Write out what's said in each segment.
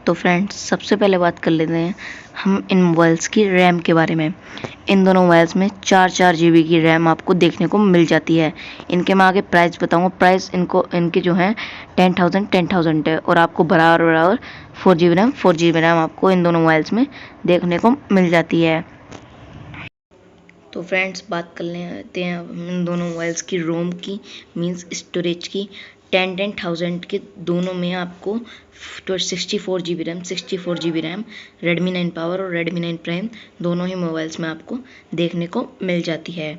तो फ्रेंड्स सबसे पहले बात कर लेते हैं हम इन मोबाइल्स की रैम के बारे में। इन दोनों मोबाइल्स में 4 GB की रैम आपको देखने को मिल जाती है। इनके मैं आगे प्राइस बताऊंगा। प्राइस इनके जो है 10,000 है और आपको बराबर 4 GB रैम आपको इन दोनों मोबाइल्स में देखने को मिल जाती है। तो फ्रेंड्स बात कर लेते हैं इन दोनों मोबाइल्स की रोम की मींस स्टोरेज की। 10,000 के दोनों में आपको 64 GB रैम Redmi 9 पावर और Redmi 9 प्राइम दोनों ही मोबाइल्स में आपको देखने को मिल जाती है।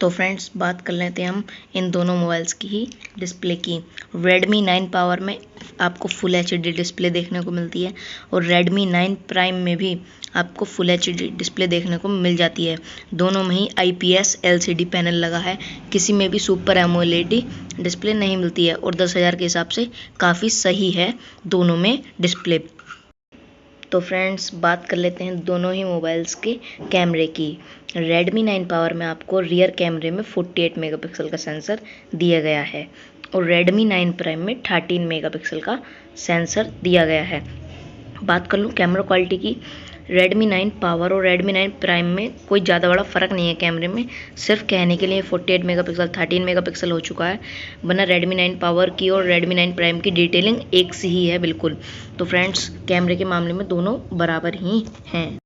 तो फ्रेंड्स बात कर लेते हैं हम इन दोनों मोबाइल्स की ही डिस्प्ले की। Redmi 9 पावर में आपको फुल HD डिस्प्ले देखने को मिलती है और Redmi 9 प्राइम में भी आपको फुल HD डिस्प्ले देखने को मिल जाती है। दोनों में ही IPS LCD पैनल लगा है। किसी में भी सुपर एमोलेड डिस्प्ले नहीं मिलती है और 10,000 के हिसाब से काफ़ी सही है दोनों में डिस्प्ले। तो फ्रेंड्स बात कर लेते हैं दोनों ही मोबाइल्स के कैमरे की। Redmi 9 पावर में आपको रियर कैमरे में 48 मेगापिक्सल का सेंसर दिया गया है और Redmi 9 प्राइम में 13 मेगापिक्सल का सेंसर दिया गया है। बात कर लूँ कैमरा क्वालिटी की। Redmi 9 पावर और Redmi 9 प्राइम में कोई ज़्यादा बड़ा फ़र्क नहीं है कैमरे में। सिर्फ कहने के लिए 48 मेगापिक्सल 13 मेगापिक्सल हो चुका है, वरना Redmi 9 पावर की और Redmi 9 प्राइम की डिटेलिंग एक सी ही है बिल्कुल। तो फ्रेंड्स कैमरे के मामले में दोनों बराबर ही हैं।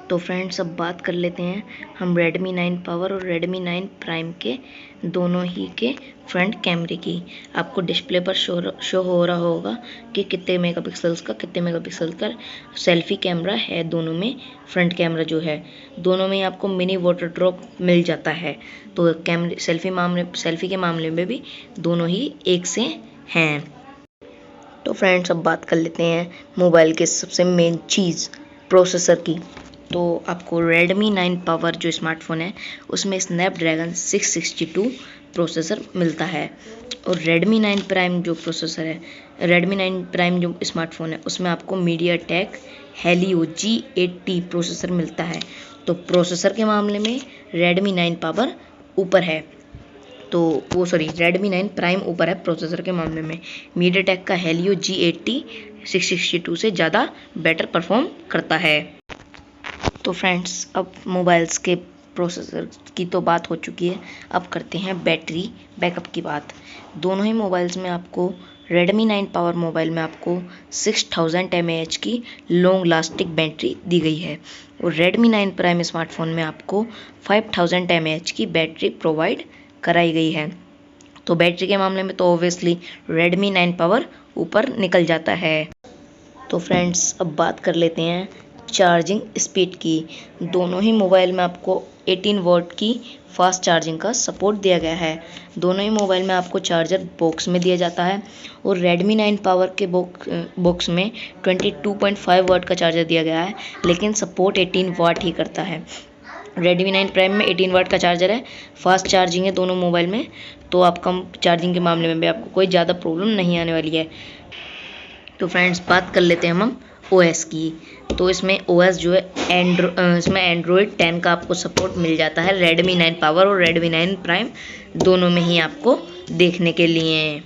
तो फ्रेंड्स अब बात कर लेते हैं हम Redmi 9 पावर और Redmi 9 प्राइम के दोनों ही के फ्रंट कैमरे की। आपको डिस्प्ले पर शो हो रहा होगा कि कितने मेगापिक्सल्स का सेल्फी कैमरा है दोनों में। फ्रंट कैमरा जो है दोनों में आपको मिनी वाटर ड्रॉप मिल जाता है। तो कैमरे सेल्फी के मामले में भी दोनों ही एक से हैं। तो फ्रेंड्स अब बात कर लेते हैं मोबाइल के सबसे मेन चीज़ प्रोसेसर की। तो आपको Redmi 9 पावर जो स्मार्टफोन है उसमें स्नैपड्रैगन 662 प्रोसेसर मिलता है और Redmi 9 प्राइम जो प्रोसेसर है, Redmi 9 प्राइम जो स्मार्टफोन है उसमें आपको MediaTek Helio G80 प्रोसेसर मिलता है। तो प्रोसेसर के मामले में Redmi 9 पावर ऊपर है, तो Redmi 9 प्राइम ऊपर है प्रोसेसर के मामले में। MediaTek का Helio G80 662 से ज़्यादा बेटर परफॉर्म करता है। तो फ्रेंड्स अब मोबाइल्स के प्रोसेसर की तो बात हो चुकी है, अब करते हैं बैटरी बैकअप की बात। दोनों ही मोबाइल्स में आपको Redmi 9 पावर मोबाइल में आपको 6000 mAh की लॉन्ग लास्टिंग बैटरी दी गई है और Redmi 9 प्राइम स्मार्टफोन में आपको 5000 mAh की बैटरी प्रोवाइड कराई गई है। तो बैटरी के मामले में तो ऑब्वियसली Redmi 9 पावर ऊपर निकल जाता है। तो फ्रेंड्स अब बात कर लेते हैं चार्जिंग स्पीड की। दोनों ही मोबाइल में आपको 18 वॉट की फास्ट चार्जिंग का सपोर्ट दिया गया है। दोनों ही मोबाइल में आपको चार्जर बॉक्स में दिया जाता है और Redmi 9 पावर के बॉक्स में 22.5 वाट का चार्जर दिया गया है, लेकिन सपोर्ट 18 वाट ही करता है। Redmi 9 प्राइम में 18 वाट का चार्जर है, फास्ट चार्जिंग है दोनों मोबाइल में, तो आप कम चार्जिंग के मामले में भी आपको कोई ज़्यादा प्रॉब्लम नहीं आने वाली है। तो फ्रेंड्स बात कर लेते हैं हम OS की। तो इसमें OS जो है इसमें Android 10 का आपको सपोर्ट मिल जाता है Redmi 9 पावर और Redmi 9 प्राइम दोनों में ही आपको देखने के लिए।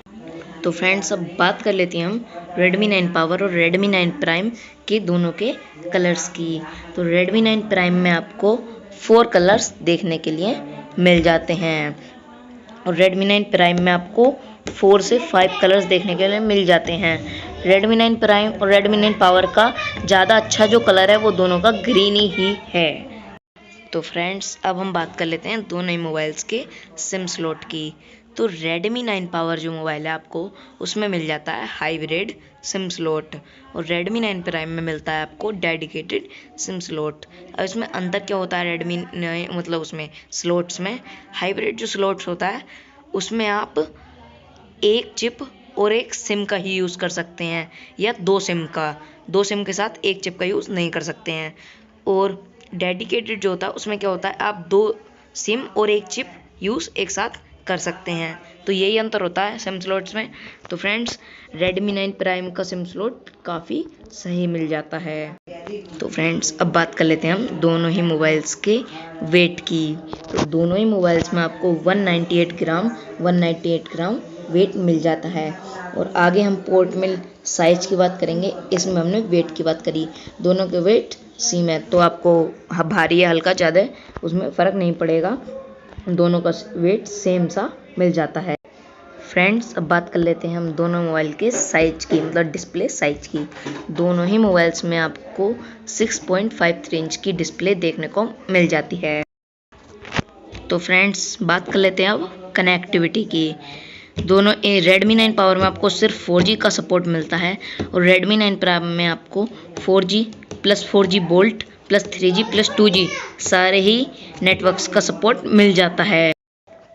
तो फ्रेंड्स अब बात कर लेते हैं हम Redmi 9 पावर और Redmi 9 प्राइम के दोनों के कलर्स की। तो Redmi 9 प्राइम में आपको 4 कलर्स देखने के लिए मिल जाते हैं और Redmi 9 प्राइम में आपको 4 से 5 कलर्स देखने के लिए मिल जाते हैं। Redmi 9 प्राइम और Redmi 9 पावर का ज़्यादा अच्छा जो कलर है वो दोनों का ग्रीन ही है। तो फ्रेंड्स अब हम बात कर लेते हैं दोनों ही मोबाइल्स के सिम स्लॉट की। तो Redmi 9 पावर जो मोबाइल है आपको उसमें मिल जाता है हाइब्रिड सिम स्लॉट और Redmi 9 प्राइम में मिलता है आपको डेडिकेटेड सिम स्लॉट। अब इसमें अंतर क्या होता है Redmi मतलब उसमें स्लॉट्स में हाइब्रिड जो स्लॉट्स होता है उसमें आप एक चिप और एक सिम का ही यूज़ कर सकते हैं या दो सिम के साथ एक चिप का यूज़ नहीं कर सकते हैं। और डेडिकेटेड जो होता है उसमें क्या होता है आप 2 सिम और एक चिप यूज़ एक साथ कर सकते हैं। तो यही अंतर होता है सिम स्लॉट्स में। तो फ्रेंड्स Redmi 9 प्राइम का सिम स्लॉट काफ़ी सही मिल जाता है। तो फ्रेंड्स अब बात कर लेते हैं हम दोनों ही मोबाइल्स के वेट की। तो दोनों ही मोबाइल्स में आपको 198 ग्राम वेट मिल जाता है। और आगे हम पोर्ट में साइज की बात करेंगे, इसमें हमने वेट की बात करी, दोनों के वेट सेम है, तो आपको भारी या हल्का ज़्यादा उसमें फ़र्क नहीं पड़ेगा, दोनों का वेट सेम सा मिल जाता है। फ्रेंड्स, अब बात कर लेते हैं हम दोनों मोबाइल के साइज की, मतलब डिस्प्ले साइज की। दोनों ही मोबाइल्स में आपको 6.53 इंच की डिस्प्ले देखने को मिल जाती है। तो फ्रेंड्स, बात कर लेते हैं अब कनेक्टिविटी की। दोनों Redmi 9 पावर में आपको सिर्फ 4G का सपोर्ट मिलता है और Redmi 9 प्राइम में आपको 4G plus 4G volt plus 3G plus 2G सारे ही नेटवर्क्स का सपोर्ट मिल जाता है।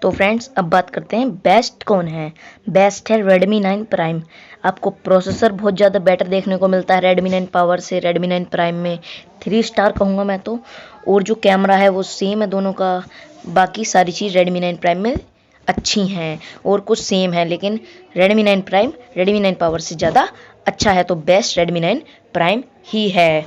तो फ्रेंड्स, अब बात करते हैं बेस्ट कौन है। बेस्ट है Redmi 9 प्राइम। आपको प्रोसेसर बहुत ज़्यादा बेटर देखने को मिलता है Redmi 9 पावर से। Redmi 9 प्राइम में 3 स्टार कहूँगा मैं तो। और जो कैमरा है वो सेम है दोनों का। बाकी सारी चीज़ Redmi 9 प्राइम में अच्छी हैं और कुछ सेम है, लेकिन Redmi 9 प्राइम Redmi 9 पावर से ज़्यादा अच्छा है, तो बेस्ट Redmi 9 प्राइम ही है।